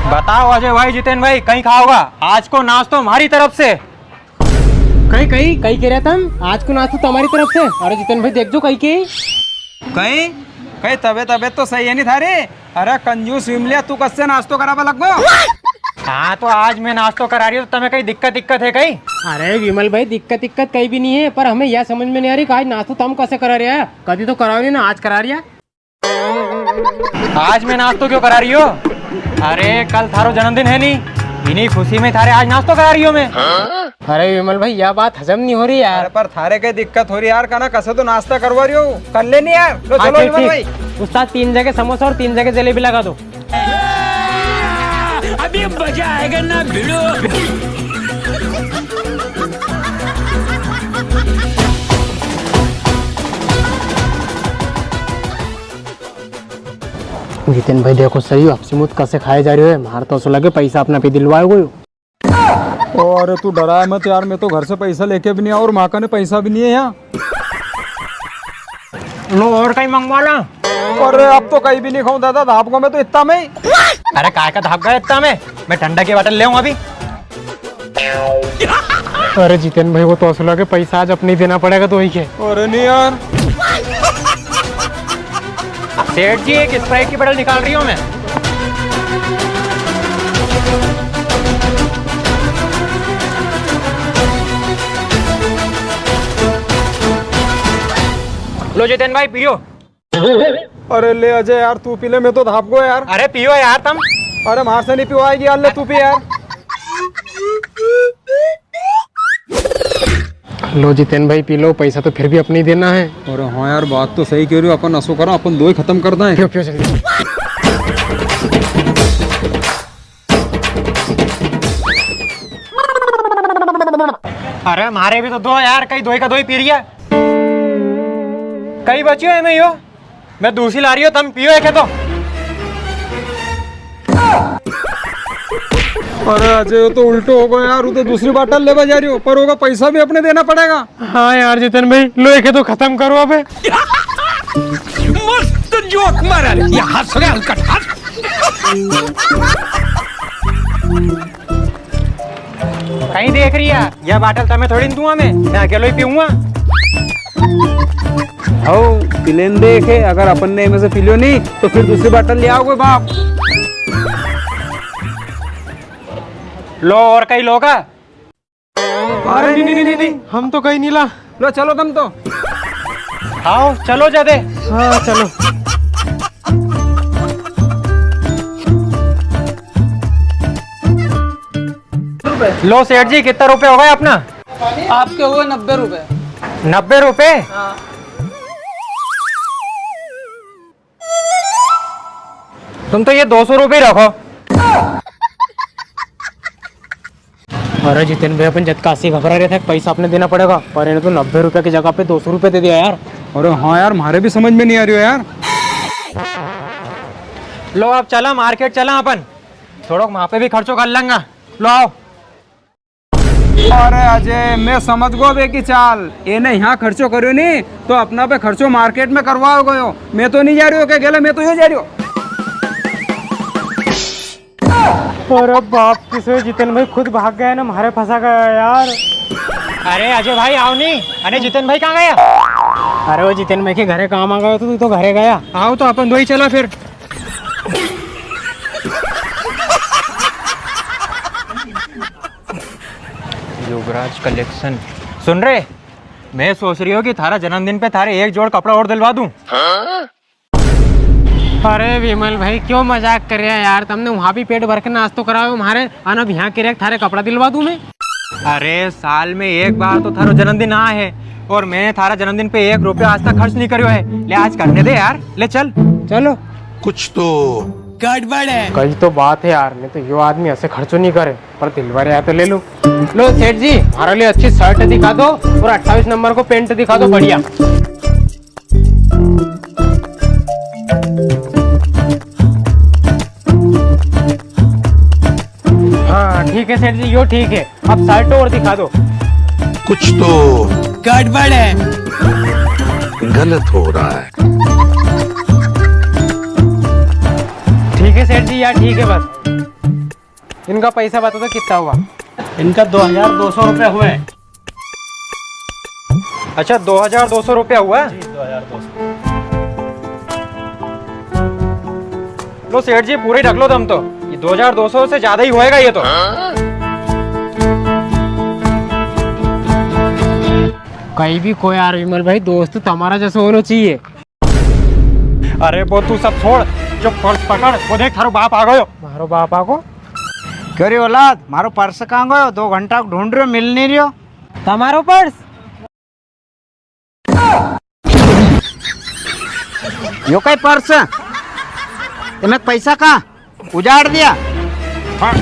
बताओ अजय भाई, जितेन भाई, कहीं खाओगा? आज को नाश्तो हमारी तरफ से। कहीं कहीं कहीं कह रहे तुम? आज को नाश्ता तुम्हारी तरफ से? अरे जितेन भाई देख जो कहीं के कहीं कहीं तबियत तो सही है नहीं थारी। अरे कंजूस विमलिया, तू कस्से नाश्तो करावा लग गयो? हाँ तो आज मैं नाश्तो करा रही हूँ, तो तुम्हें कहीं दिक्कत है कहीं? अरे विमल भाई दिक्कत कहीं भी नहीं है, पर हमें यह समझ में नहीं आ रही कि आज नाश्ता तुम कैसे करा रहे हैं? कभी तो करा रही ना, आज करा रही है। आज मैं नाश्तो क्यों करा रही हो? अरे कल थारो जन्मदिन है नहीं, इन्हीं खुशी में थारे आज नाश्तो करा रही हो मैं। अरे विमल भाई यह बात हजम नहीं हो रही यार। अरे पर थारे के दिक्कत हो रही यार, कहना कैसे तो नाश्ता करवा रही हो, कर लेनी यार। लो हाँ, चलो ठीक, विमल भाई। उस्ताद 3 जगह समोसा और 3 जगह जलेबी लगा दो। अभी मजा आएगा ना भिड़ो। जितेन भाई देखो सही आपसे मुझ कैसे खाए जा रहे हो? मार तो लगे पैसा अपना पे दिलवाए हुए। अरे तू डराए मत यार, मैं तो घर से पैसा लेके भी नहीं आया और माँ का ने पैसा भी नहीं है यहाँ। लो और कहीं मंगवा ला। अरे अब तो कहीं भी नहीं खाऊं दादा, धापको में तो इतना में ही। अरे काय का धाप गया इतना में? मैं ठंडा की बोतल ले आऊं अभी। अरे जितेन भाई वो तो असला के पैसा आज अपने देना पड़ेगा तो वही के। अरे नहीं यार। सेठ जी एक स्प्राइट की बोतल निकाल रही हूँ मैं। लो जितेन भाई पियो। अरे ले अजय यार तू पी ले, मैं तो धाप गो यार। अरे पियो यार तुम। अरे मार से नहीं पिवाएगी यार, ले तू पी यार। लो जितेन भाई पी लो, पैसा तो फिर भी अपने ही देना है। अरे हाँ यार बात तो सही कह रही हो, अपन असो करो, अपन दो ही खत्म कर दें। पियो पियो जल्दी। अरे हमारे भी तो दो यार, कहीं दो ही का दो ही पी रही है। कहीं बची हो मैं यो, मैं दूसरी ला रही हूँ, तुम पियो एक है तो। अरे अजय तो उल्टो हो गया यार, वो तो दूसरी बोतल ले जा रही हो, पर होगा पैसा भी अपने देना पड़ेगा। हाँ यार जितेन भाई लो एक है तो खत्म करो अब। मस्त जोक मारा रे, ये हंस रहे हल्का हंस। कहीं देख रही है? यह बोतल तुम्हें थोड़ी न दूंगा मैं अकेले ही पीऊंगा। आओ पिलेन देखे, अगर अपन ने में से पी लियो नहीं तो फिर दूसरी बोतल ले आओगे बाप। लो और कहीं लोगा? अरे नहीं, हम तो कहीं नहीं ला। लो चलो तुम तो। आओ चलो जादे। हाँ चलो। लो सेठ जी कितना रुपए हो गए अपना? आपके हुए 90 रुपए। 90 रुपए? तुम तो ये 200 रुपए रखो। अरे जितेन भाई अपन जत्कासी घबरा रहे थे पैसा अपने देना पड़ेगा, पर इन्हें तो 90 रुपए की जगह पे 200 रुपए दे दिया यार। अरे हाँ यार हमारे भी समझ में नहीं आ रही हो यार। लो अब चला मार्केट चला अपन, थोड़ा वहां पे भी खर्चो कर लेंगे। लो आओ। अरे अजय मैं समझ गो बे की चाल, ये ने यहाँ खर्चो करो नहीं तो अपना पे खर्चो मार्केट में करवाओ गयो। मैं तो नहीं जा रही हो क्या गेला, मैं तो ये जा रही हो। अरे बाप किसे जितेन भाई खुद भाग गया ना, हमारे फंसा गया यार। अरे अजय भाई आओ नहीं। अरे जितेन भाई कहाँ गया? अरे वो जितेन भाई के घरे काम आ गया तो तू तो घरे गया। आओ तो अपन दो ही चला फिर। युवराज कलेक्शन सुन रहे? मैं सोच रही हूँ कि थारा जन्मदिन पे थारे एक जोड़ कपड़ा और दिलवा दूं। अरे विमल भाई क्यों मजाक कर रहे हैं यार? तुमने वहाँ भी पेट भर के नाश्तो कराओ हमारे, अब यहाँ के थारे कपड़ा दिलवा दूं मैं। अरे साल में एक बार तो थारो जन्मदिन आ है और मैंने थारा जन्मदिन पे 1 रुपया आज तक खर्च नहीं करियो है। ले आज करने दे यार, ले चल। चलो कुछ तो गड़बड़ है। कल तो बात है यार, नहीं तो यो आदमी ऐसे खर्चो नहीं करे, पर दिलवा रहे तो ले लो। लो सेठ जी हमारे लिए अच्छी शर्ट दिखा दो और 28 नंबर को पेंट दिखा दो बढ़िया। हाँ ठीक है सेठ जी, यो ठीक है। अब शर्ट और दिखा दो। कुछ तो गड़बड़ है, गलत हो रहा है। ठीक है सेठ जी यार, ठीक है बस। इनका पैसा बता दो कितना हुआ। इनका 2200 रुपये हुए। अच्छा 2200 रुपया हुआ है? 2200। लो सेठ जी पूरे ढक लो दम तो, ये 2200 से ज्यादा ही होएगा ये तो। कहीं भी कोई यार विमल भाई दोस्त तुम्हारा जैसा होना चाहिए। अरे वो तू सब छोड़, जो पर्स पकड़ वो देख थारो बाप आ गयो। मारो बापा को क्यों रे औलाद, मारो पर्स कहाँ गयो? 2 घंटा ढूंढ रहे हो, मिल नहीं रहो। तुम्हारो पर्स यो कई पर्स है, तुम्हें पैसा कहाँ उजाड़ दिया? हाँ